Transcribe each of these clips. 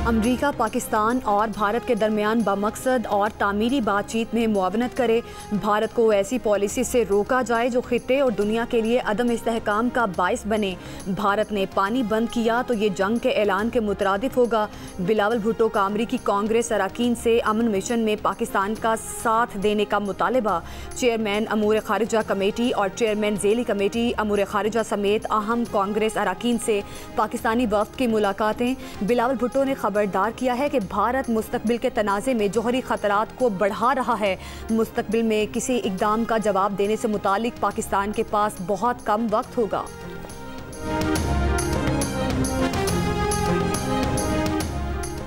अमरीका पाकिस्तान और भारत के दरमियान बामकसद और तामीरी बातचीत में मुआवनत करे। भारत को ऐसी पॉलिसी से रोका जाए जो खित्ते और दुनिया के लिए अदम इस्तेहकाम का बाइस बने। भारत ने पानी बंद किया तो ये जंग के ऐलान के मुतरादिफ होगा। बिलावल भुट्टो का अमरीकी कांग्रेस अरकान से अमन मिशन में पाकिस्तान का साथ देने का मुतालबा। चेयरमैन अमूर खारिजा कमेटी और चेयरमैन झेली कमेटी अमूर खारिजा समेत अहम कांग्रेस अरकान से पाकिस्तानी वफ्द की मुलाकातें। बिलावल भुट्टो ने खबरदार किया है कि भारत मुस्तकबिल के तनाज़े में जौहरी खतरात को बढ़ा रहा है। मुस्तकबिल में किसी इक़दाम का जवाब देने से मुतालिक पाकिस्तान के पास बहुत कम वक्त होगा।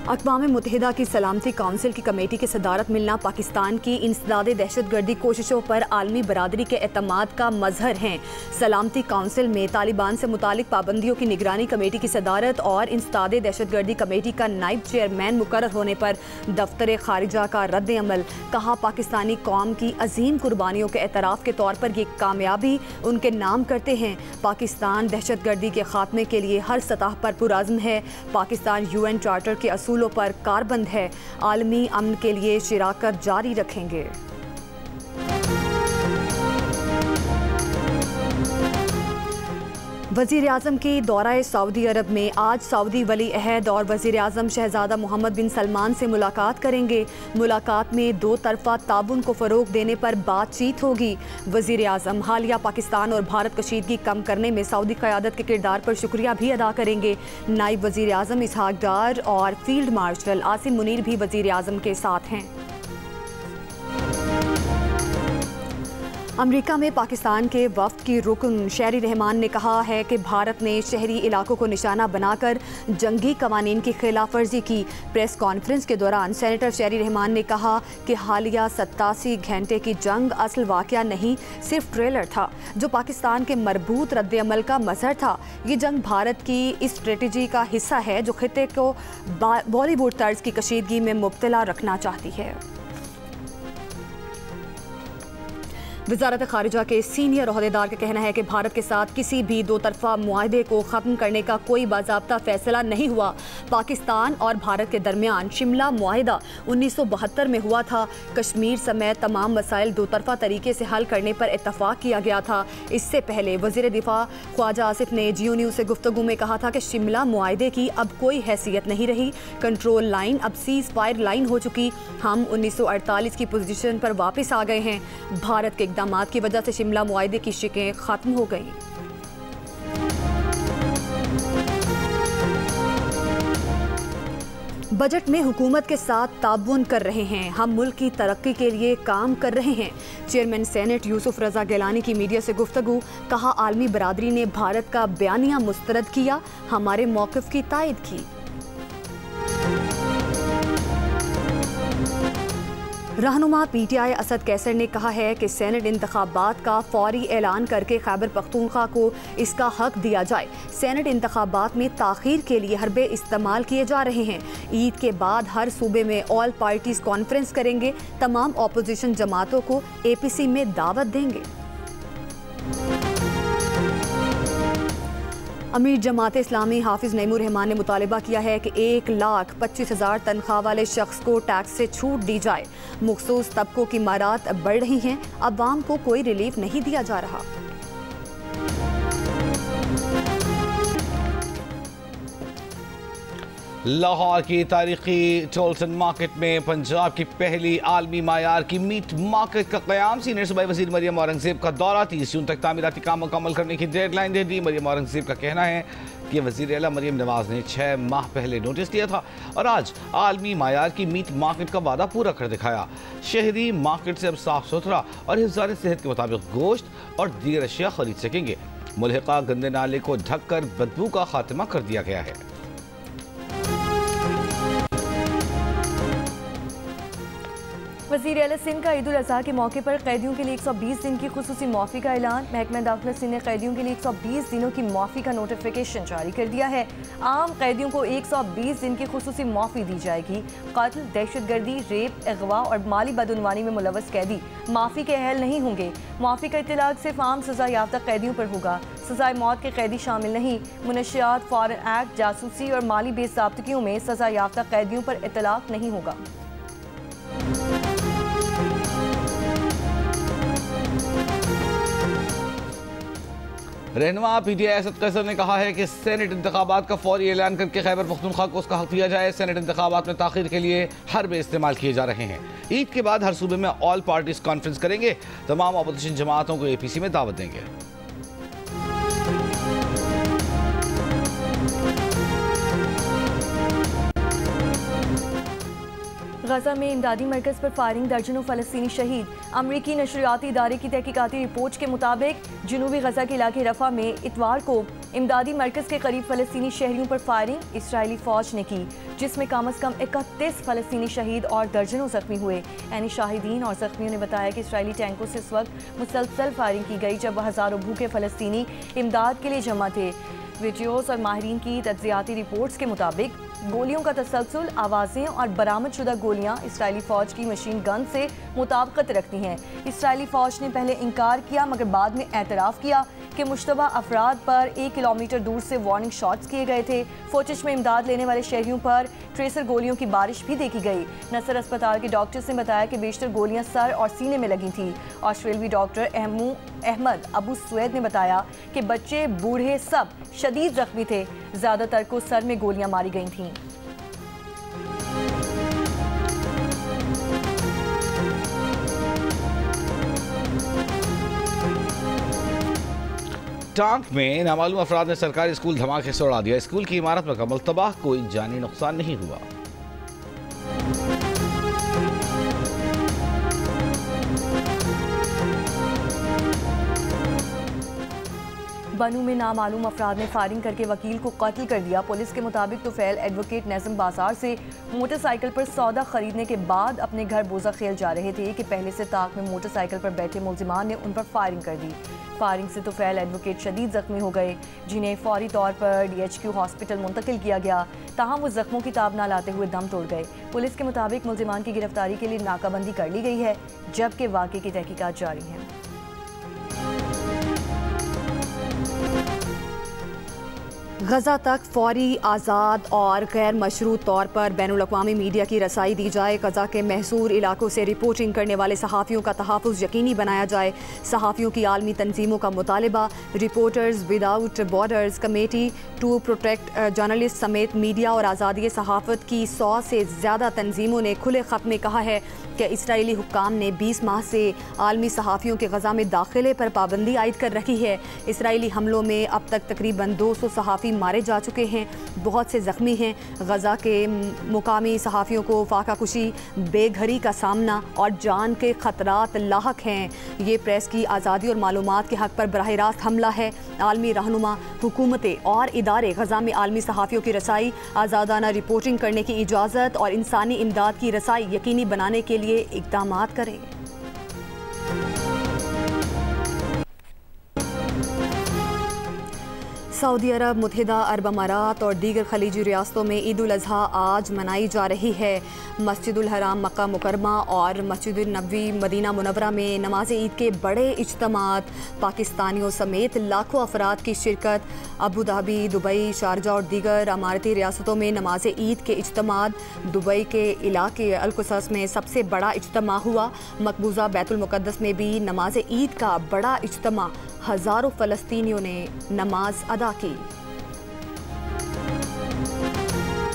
अक़वाम मुत्तहिदा की सलामती काउंसिल की कमेटी की सदारत मिलना पाकिस्तान की इंसदादे दहशतगर्दी कोशिशों पर आलमी बरादरी के एतमाद का मजहर हैं। सलामती काउंसिल में तालिबान से मुतालिक पाबंदियों की निगरानी कमेटी की सदारत और इंसदादे दहशतगर्दी कमेटी का नायब चेयरमैन मुकर्रर होने पर दफ्तर खारिजा का रद्द अमल। कहा, पाकिस्तानी कौम की अजीम कुर्बानियों के एतराफ़ के तौर पर ये कामयाबी उनके नाम करते हैं। पाकिस्तान दहशतगर्दी के खात्मे के लिए हर सतह पर पुरअज़्म है। पाकिस्तान UN चार्टर के असूल पर कारबंद है। आलमी अमन के लिए शिराकत जारी रखेंगे। वज़ीर आज़म की दौरा सऊदी अरब में आज सऊदी वली अहद और वज़ीर आज़म शहज़ादा मोहम्मद बिन सलमान से मुलाकात करेंगे। मुलाकात में दो तरफ़ा ताबुन को फ़रोग़ देने पर बातचीत होगी। वज़ीर आज़म हालिया पाकिस्तान और भारत कशीदगी कम करने में सऊदी क़यादत के किरदार पर शुक्रिया भी अदा करेंगे। नायब वज़ीर आज़म इसहाक डार और फील्ड मार्शल आसिम मुनीर भी वज़ीर आज़म के साथ हैं। अमेरिका में पाकिस्तान के वफ़द की रुकन शहरी रहमान ने कहा है कि भारत ने शहरी इलाकों को निशाना बनाकर जंगी कवानीन की खिलाफ वर्जी की। प्रेस कॉन्फ्रेंस के दौरान सेनेटर शहरी रहमान ने कहा कि हालिया 87 घंटे की जंग असल वाक़या नहीं, सिर्फ ट्रेलर था जो पाकिस्तान के मरबूत रद्द-ए-अमल का मज़हर था। ये जंग भारत की इस स्ट्रेटजी का हिस्सा है जो खित्ते को बॉलीवुड तर्ज की कशीदगी में मुब्तला रखना चाहती है। वज़ारत ख़ारिजा के सीनियर ओहदेदार का कहना है कि भारत के साथ किसी भी दो तरफ़ा मुआहदे को ख़त्म करने का कोई बाज़ाब्ता फ़ैसला नहीं हुआ। पाकिस्तान और भारत के दरमियान शिमला मुआहदा 1972 में हुआ था। कश्मीर समेत तमाम मसाइल दो तरफ़ा तरीके से हल करने पर इत्तफ़ाक़ किया गया था। इससे पहले वज़ीर दिफ़ा ख्वाजा आसिफ ने जियो न्यूज़ से गुफ्तगू में कहा था कि शिमला मुआहदे की अब कोई हैसियत नहीं रही। कंट्रोल लाइन अब सीज़ फायर लाइन हो चुकी। हम 1948 की पोजीशन पर वापस आ गए हैं। भारत के इक़दामात की वजह से शिमला मुआहदे की शिकें ख़त्म हो गईं। बजट में हुकूमत के साथ ताबून कर रहे हैं। हम मुल्क की तरक्की के लिए काम कर रहे हैं। चेयरमैन सेनेट यूसुफ रज़ा गिलानी की मीडिया से गुफ्तगू। कहा, आलमी बरादरी ने भारत का बयानिया मुस्तरद किया, हमारे मौक़िफ़ की तायद की। रहनुमा PTI असद कैसर ने कहा है कि सेनेट इंतखाबात का फौरी ऐलान करके खैबर पख्तूनख्वा को इसका हक दिया जाए। सेनेट इंतखाबात में ताख़ीर के लिए हरबे इस्तेमाल किए जा रहे हैं। ईद के बाद हर सूबे में ऑल पार्टीज़ कॉन्फ्रेंस करेंगे। तमाम अपोजिशन जमातों को APC में दावत देंगे। अमीर जमात इस्लामी हाफिज़ नईमुर रहमान ने मुतालबा किया है कि 1,25,000 तनख्वाह वाले शख्स को टैक्स से छूट दी जाए। मखसूस तबकों की मारात बढ़ रही हैं, अवाम को कोई रिलीफ नहीं दिया जा रहा। लाहौर की तारीखी टोल्टन मार्केट में पंजाब की पहली आलमी मायार की मीट मार्केट का क़याम। सीनियर सूबाई वज़ीर मरियम औरंगज़ेब का दौरा। 30 जून तक तामीराती काम मुकम्मल करने की डेडलाइन दे दी। मरियम औरंगज़ेब का कहना है कि वज़ीर आला मरियम नवाज़ ने 6 माह पहले नोटिस दिया था और आज आलमी मायार की मीट मार्केट का वादा पूरा कर दिखाया। शहरी मार्केट से अब साफ सुथरा और हिफ़्ज़ान सेहत के मुताबिक गोश्त और दीगर अशिया खरीद सकेंगे। मुल्हिका गंदे नाले को ढक कर बदबू का खात्मा कर दिया गया है। वज़ीर आला सिंध का ईद उल अज़हा के मौके पर कैदियों के लिए 120 दिन की खुसूसी माफ़ी का ऐलान। महकमा दाखिला सिंध ने कैदियों के लिए 120 दिनों की माफ़ी का नोटिफिकेशन जारी कर दिया है। आम कैदियों को 120 दिन की खुसूसी माफ़ी दी जाएगी। कत्ल, दहशतगर्दी, रेप, अगवा और माली बदउनवानी में मुलव्वस कैदी माफ़ी के अहल नहीं होंगे। माफ़ी का इत्तलाक सिर्फ आम सज़ा याफ्ता कैदियों पर होगा। सजाए मौत के कैदी शामिल नहीं। मुनशियात, फॉरेन एक्ट, जासूसी और माली बेज़ाब्तगियों में सजा याफ्ता कैदियों पर इतलाक नहीं होगा। रहनुमा PTI असद कैसर ने कहा है कि सेनेट इंतखाबात का फौरी ऐलान करके खैबर पख्तूनख्वा को उसका हक दिया जाए। सेनेट इंतखाबात में ताखीर के लिए हरबे इस्तेमाल किए जा रहे हैं। ईद के बाद हर सूबे में ऑल पार्टीज कॉन्फ्रेंस करेंगे। तमाम अपोजिशन जमातों को APC में दावत देंगे। गजा में इमदादी मरकज पर फायरिंग, दर्जनों फलस्तीनी शहीद। अमरीकी नशरियाती इदारे की तहकीकाती रिपोर्ट के मुताबिक जनूबी गजा के इलाके रफा में इतवार को इमदादी मरकज के करीब फलस्तीनी शहरियों पर फायरिंग इसराइली फौज ने की, जिसमें कम अज़ कम 31 फलस्तीनी शहीद और दर्जनों जख्मी हुए। यानी शाहिदीन और जख्मियों ने बताया कि इसराइली टैंकों से इस वक्त मुसलसल फायरिंग की गई, जब हज़ारों भूखे फलस्तीनी इमदाद के लिए जमा थे। वीडियोज़ और माहिरीन की तज्ज़ियाती रिपोर्ट्स के मुताबिक गोलियों का तसलसल, आवाज़ें और बरामदशुदा गोलियां इसराइली फ़ौज की मशीन गन से मुताबिकत रखती हैं। इसराइली फ़ौज ने पहले इनकार किया, मगर बाद में एतराफ़ किया कि मुश्तबा अफराद पर 1 किलोमीटर दूर से वार्निंग शॉट्स किए गए थे। फुटेज में इमदाद लेने वाले शहरियों पर ट्रेसर गोलियों की बारिश भी देखी गई। नसर अस्पताल के डॉक्टर्स ने बताया कि बेशतर गोलियां सर और सीने में लगी थी। ऑस्ट्रेलवी डॉक्टर अहमद अबू सुवैद ने बताया कि बच्चे, बूढ़े सब शदीद जख्मी थे। ज़्यादातर को सर में गोलियां मारी गई थीं। टांक में नामालूम अफराद ने सरकारी स्कूल धमाके से उड़ा दिया। स्कूल की इमारत मुकम्मल तबाह, कोई जानी नुकसान नहीं हुआ। बनू में नामालूम अफराद ने फायरिंग करके वकील को कत्ल कर दिया। पुलिस के मुताबिक तुफैल एडवोकेट नज़म बाजार से मोटरसाइकिल पर सौदा खरीदने के बाद अपने घर बोझा खेल जा रहे थे कि पहले से ताक में मोटरसाइकिल पर बैठे मुलजिमान ने उन पर फायरिंग कर दी। फायरिंग से तुफैल एडवोकेट शदीद जख्मी हो गए, जिन्हें फौरी तौर पर DHQ हॉस्पिटल मुंतकिल किया गया। ताहम वो जख्मों की ताब न लाते हुए दम तोड़ गए। पुलिस के मुताबिक मुलजिमान की गिरफ्तारी के लिए नाकाबंदी कर ली गई है, जबकि वाक़े की तहकीकात जारी है। गजा तक फौरी, आज़ाद और गैर मशरूत तौर पर बैनुल-अक़वामी मीडिया की रसाई दी जाए। गजा के महसूर इलाकों से रिपोर्टिंग करने वाले सहाफ़ियों का तहफ़्फ़ुज़ यकीनी बनाया जाए। सहाफ़ियों की आलमी तंजीमों का मुतालबा। Reporters without borders, committee to protect journalist समेत मीडिया और आज़ादी सहाफ़त की 100 से ज़्यादा तंजीमों ने खुले ख़त में कहा है कि इसराइली हुक्काम ने 20 माह से आलमी सहाफ़ियों के गजा में दाखिले पर पाबंदी आयद कर रखी है। इसराइली हमलों में अब तक तकरीबन 200 सहाफ़ी मारे जा चुके हैं, बहुत से ज़ख्मी हैं। गजा के मुकामी सहाफ़ियों को फाकाकुशी, बेघरी का सामना और जान के ख़तरात लाहक हैं। ये प्रेस की आज़ादी और मालूमात के हक़ पर बराह रास्त हमला है। आलमी रहनुमा, हुकूमतें और इदारे गजा में आलमी सहाफ़ियों की रसाई, आज़ादाना रिपोर्टिंग करने की इजाज़त और इंसानी इमदाद की रसाई यकीनी बनाने के लिए इक़दामात करें। सऊदी अरब, मुत्तहिदा अरब अमारात और दीगर खलीजी रियासतों में ईद उल अज़हा आज मनाई जा रही है। मस्जिदुल हराम मक्का मुकरमा और मस्जिदुल नबवी मदीना मुनव्वरा में नमाज ईद के बड़े इज्तिमात, पाकिस्तानियों समेत लाखों अफराद की शिरकत। अबू धाबी, दुबई, शारजा और दीगर अमारती रियासतों में नमाज ईद के इज्तिमात। दुबई के इलाके अल-कुसस में सबसे बड़ा इज्तिमा हुआ। मकबूजा बैतुल मुक़द्दस में भी नमाज ईद का बड़ा इज्तिमा, हज़ारों फ़लस्तीनियों ने नमाज अदा की।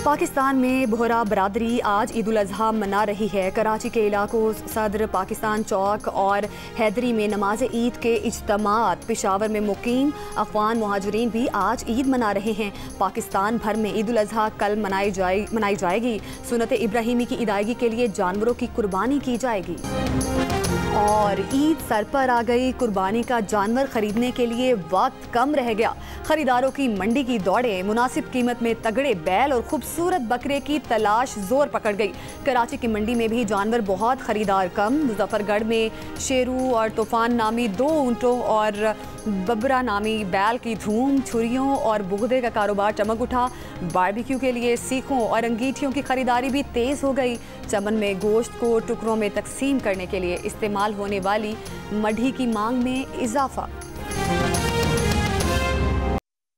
पाकिस्तान में बोहरा बरादरी आज ईद उल अज़हा मना रही है। कराची के इलाकों सदर, पाकिस्तान चौक और हैदरी में नमाज ईद के इज्तिमात। पेशावर में मुकीम अफ़गान मुहाजिरीन भी आज ईद मना रहे हैं। पाकिस्तान भर में ईद उल अज़हा कल मनाई जाएगी। सुन्नत इब्राहिमी की इदायगी के लिए जानवरों की कुर्बानी की जाएगी। और ईद सर पर आ गई, कुर्बानी का जानवर खरीदने के लिए वक्त कम रह गया। खरीदारों की मंडी की दौड़े, मुनासिब कीमत में तगड़े बैल और खूबसूरत बकरे की तलाश जोर पकड़ गई। कराची की मंडी में भी जानवर बहुत, खरीदार कम। मुजफ्फरगढ़ में शेरू और तूफान नामी 2 ऊँटों और बबरा नामी बैल की धूम, छुरियों और बुगदे का कारोबार चमक उठा। बारबेक्यू के लिए सीखों और अंगीठियों की खरीदारी भी तेज़ हो गई। चमन में गोश्त को टुकड़ों में तकसीम करने के लिए इस्तेमाल होने वाली मड्ढी की मांग में इजाफा।